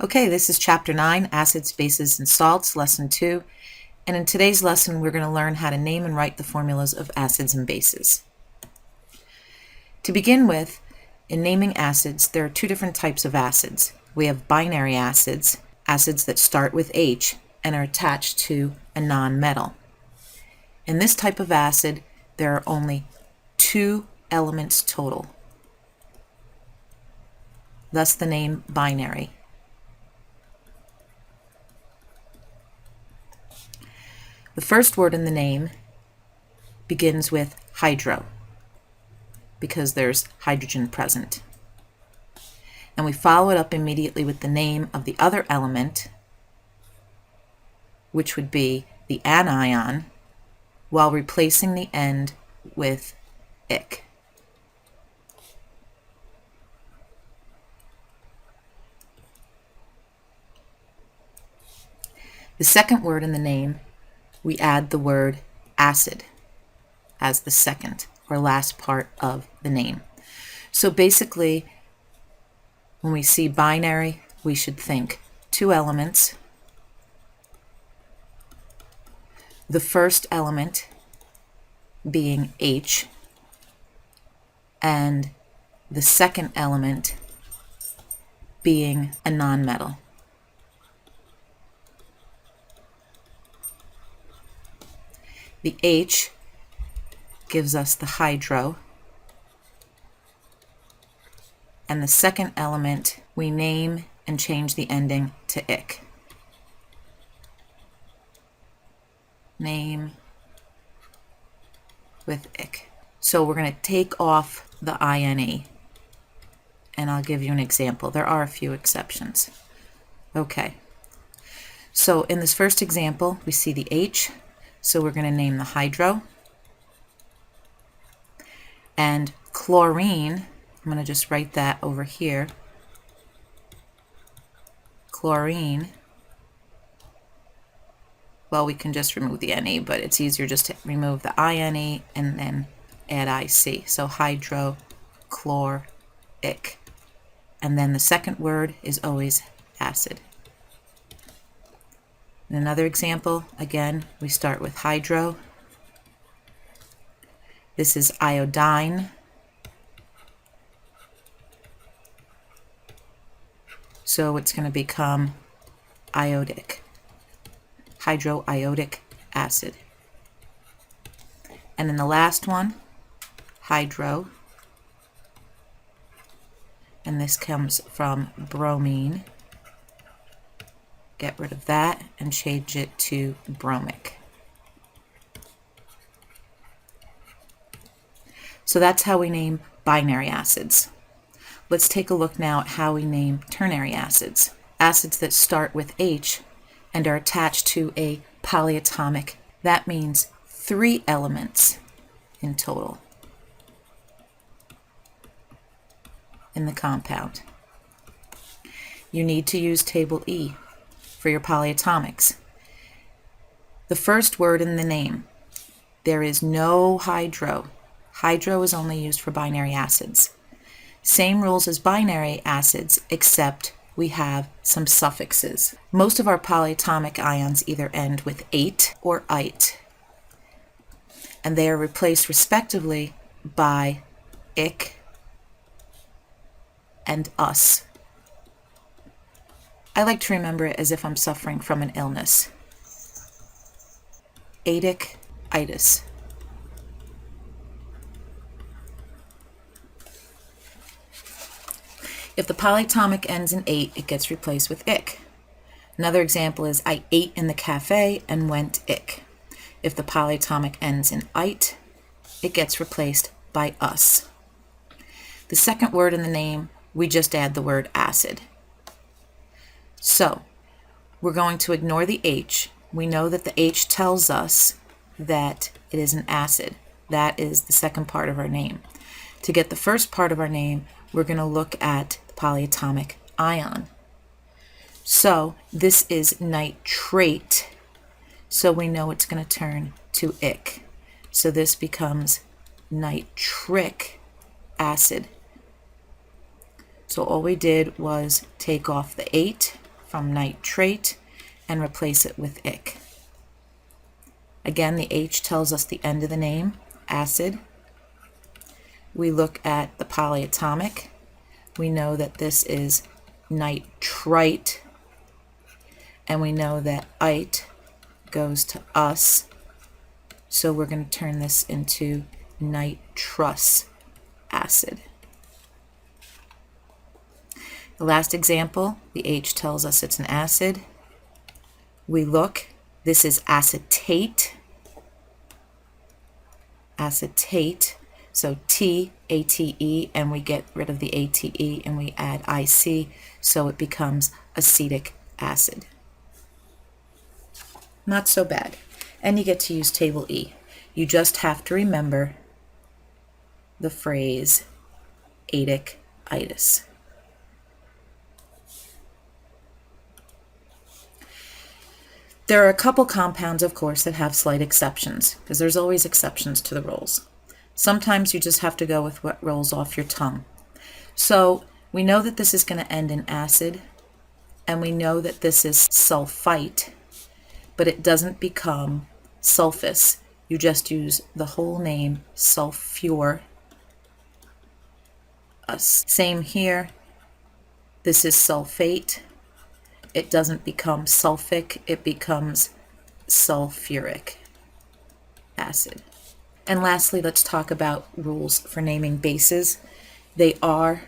Okay, this is Chapter 9, Acids, Bases, and Salts, Lesson 2. And in today's lesson, we're going to learn how to name and write the formulas of acids and bases. To begin with, in naming acids, there are two different types of acids. We have binary acids, acids that start with H and are attached to a nonmetal. In this type of acid, there are only two elements total, thus the name binary. The first word in the name begins with hydro because there's hydrogen present. And we follow it up immediately with the name of the other element, which would be the anion, while replacing the end with ic. The second word in the name, we add the word acid as the second or last part of the name. So basically, when we see binary, we should think two elements. The first element being H, and the second element being a nonmetal. The H gives us the hydro, and the second element we name and change the ending to ic. Name with ic. So we're going to take off the INE, and I'll give you an example. There are a few exceptions. Okay, so in this first example, we see the H. So we're going to name the hydro. And chlorine, I'm going to just write that over here. Chlorine, well, we can just remove the NE, but it's easier just to remove the INE and then add IC. So hydrochloric. And then the second word is always acid. In another example, again, we start with hydro. This is iodine. So it's going to become iodic, hydroiodic acid. And then the last one, hydro. And this comes from bromine. Get rid of that and change it to bromic. So that's how we name binary acids. Let's take a look now at how we name ternary acids. Acids that start with H and are attached to a polyatomic. That means 3 elements in total in the compound. You need to use table E for your polyatomics. The first word in the name, there is no hydro. Hydro is only used for binary acids. Same rules as binary acids, except we have some suffixes. Most of our polyatomic ions either end with ate or ite, and they are replaced respectively by ic and us. I like to remember it as if I'm suffering from an illness. Adic, itis. If the polyatomic ends in ate, it gets replaced with ic. Another example is I ate in the cafe and went ic. If the polyatomic ends in ite, it gets replaced by us. The second word in the name, we just add the word acid. So we're going to ignore the H. We know that the H tells us that it is an acid. That is the second part of our name. To get the first part of our name, we're going to look at the polyatomic ion. So this is nitrate. So we know it's going to turn to ic. So this becomes nitric acid. So all we did was take off the 8 from nitrate and replace it with ic. Again, the H tells us the end of the name, acid. We look at the polyatomic. We know that this is nitrite, and we know that ite goes to us, so we're going to turn this into nitrous acid. The last example, the H tells us it's an acid. We look, this is acetate. Acetate, so T-A-T-E, and we get rid of the A-T-E and we add I-C, so it becomes acetic acid. Not so bad. And you get to use table E. You just have to remember the phrase atic itis. There are a couple compounds, of course, that have slight exceptions, because there's always exceptions to the rules. Sometimes you just have to go with what rolls off your tongue. So we know that this is going to end in acid, and we know that this is sulfite, but it doesn't become sulfus. You just use the whole name, sulfur. Same here. This is sulfate. It doesn't become sulfic, it becomes sulfuric acid. And lastly, let's talk about rules for naming bases. They are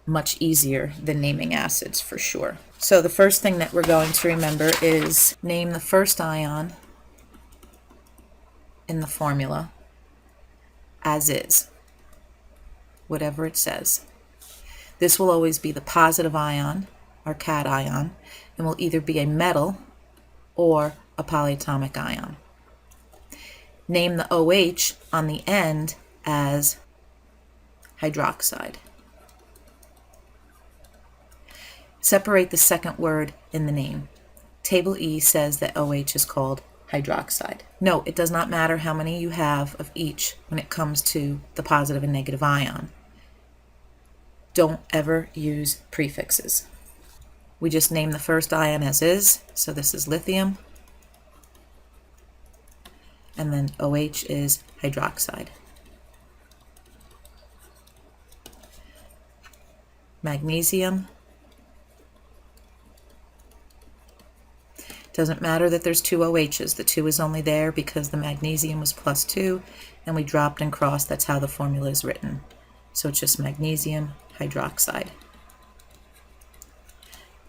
much easier than naming acids for sure. So the first thing that we're going to remember is name the first ion in the formula as is, whatever it says. This will always be the positive ion, or cation, and will either be a metal or a polyatomic ion. Name the OH on the end as hydroxide. Separate the second word in the name. Table E says that OH is called hydroxide. Note, it does not matter how many you have of each when it comes to the positive and negative ion. Don't ever use prefixes. We just name the first ion as is, so this is lithium, and then OH is hydroxide. Magnesium. Doesn't matter that there's two OHs. The 2 is only there because the magnesium was +2, and we dropped and crossed. That's how the formula is written. So it's just magnesium hydroxide.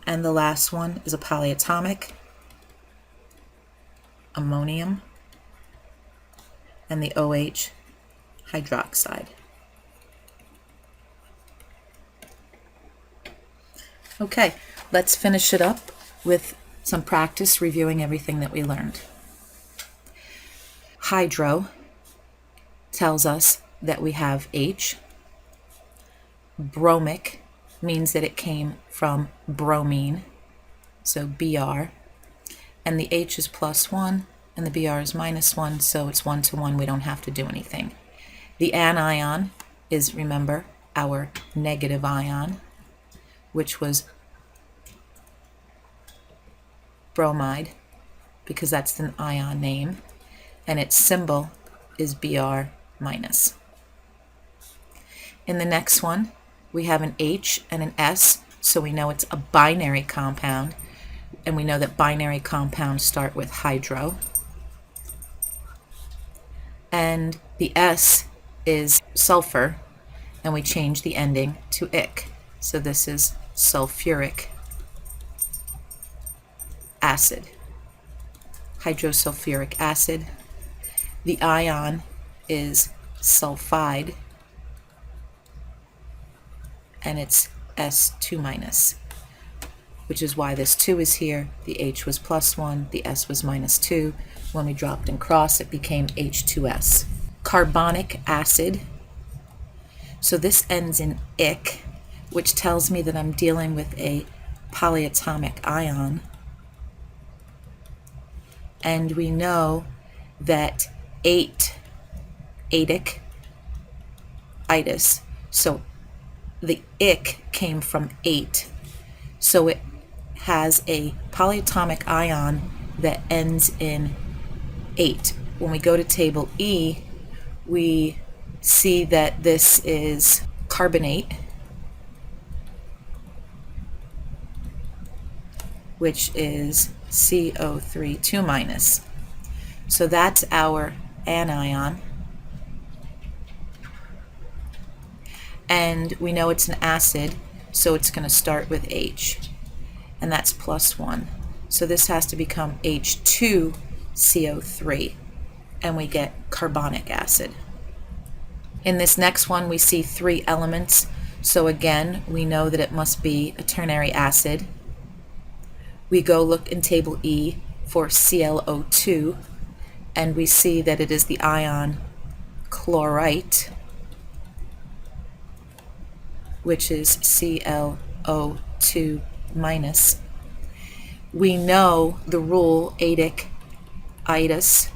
And the last one is a polyatomic, ammonium, and the OH hydroxide. Okay, let's finish it up with some practice reviewing everything that we learned. Hydro tells us that we have H. Bromic means that it came from bromine, so Br, and the H is +1 and the Br is -1, so it's 1 to 1. We don't have to do anything. The anion is, remember, our negative ion, which was bromide, because that's the ion name, and its symbol is Br-. In the next one, we have an H and an S, so we know it's a binary compound, and we know that binary compounds start with hydro. And the S is sulfur, and we change the ending to ic. So this is sulfuric acid, hydrosulfuric acid. The ion is sulfide, and it's S2-, which is why this 2 is here. The H was +1, the S was -2. When we dropped and crossed, it became H2S. Carbonic acid. So this ends in ic, which tells me that I'm dealing with a polyatomic ion. And we know that atic itis, so the ic came from 8, so it has a polyatomic ion that ends in 8. When we go to table E, we see that this is carbonate, which is CO3 2-. So that's our anion. And we know it's an acid, so it's going to start with H. And that's +1. So this has to become H2CO3. And we get carbonic acid. In this next one, we see 3 elements. So again, we know that it must be a ternary acid. We go look in table E for ClO2, and we see that it is the ion chlorite, which is ClO2-. We know the rule atic itis,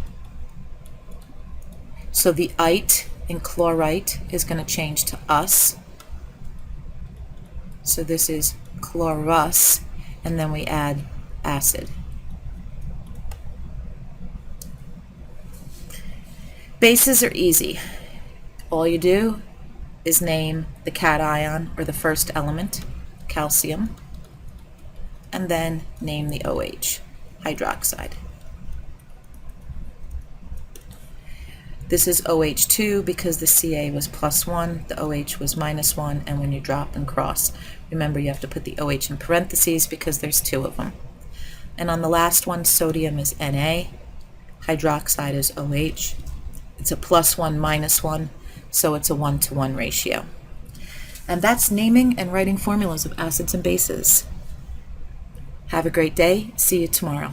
so the ite in chlorite is going to change to us. So this is chlorus, and then we add acid. Bases are easy. All you do is name the cation, or the first element, calcium, and then name the OH, hydroxide. This is OH2 because the Ca was +1, the OH was -1, and when you drop and cross, remember you have to put the OH in parentheses because there's 2 of them. And on the last one, sodium is Na, hydroxide is OH. It's a +1, -1, so it's a 1-to-1 ratio. And that's naming and writing formulas of acids and bases. Have a great day. See you tomorrow.